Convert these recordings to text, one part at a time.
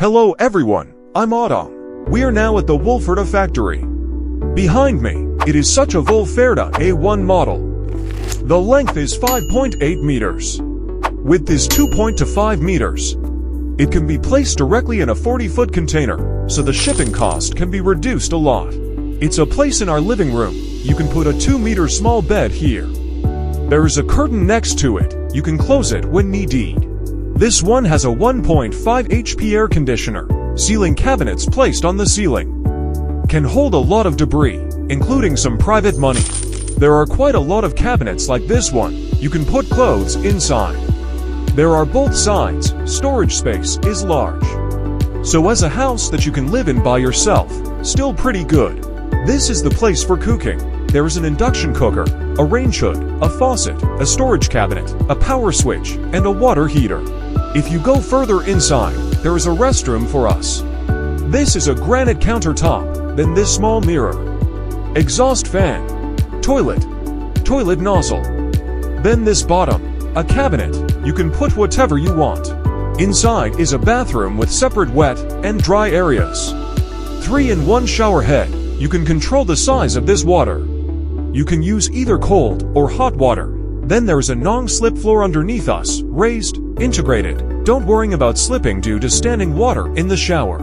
Hello everyone, I'm Autumn. We are now at the Volferda factory. Behind me, it is such a Volferda A1 model. The length is 5.8 meters. Width is 2.5 meters. It can be placed directly in a 40-foot container, so the shipping cost can be reduced a lot. It's a place in our living room. You can put a 2-meter small bed here. There is a curtain next to it. You can close it when needed. This one has a 1.5 HP air conditioner, ceiling cabinets placed on the ceiling. Can hold a lot of debris, including some private money. There are quite a lot of cabinets like this one. You can put clothes inside. There are both sides. Storage space is large. So as a house that you can live in by yourself, still pretty good. This is the place for cooking. There is an induction cooker, a range hood, a faucet, a storage cabinet, a power switch, and a water heater. If you go further inside, there is a restroom for us. This is a granite countertop, then this small mirror. Exhaust fan. Toilet nozzle. Then this bottom, a cabinet. You can put whatever you want. Inside is a bathroom with separate wet and dry areas. 3-in-1 shower head. You can control the size of this water. You can use either cold or hot water. Then there is a non-slip floor underneath us, raised, integrated. Don't worry about slipping due to standing water in the shower.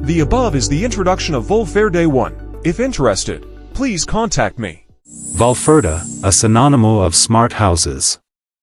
The above is the introduction of Volferda A1. If interested, please contact me. Volferda, a synonym of smart houses.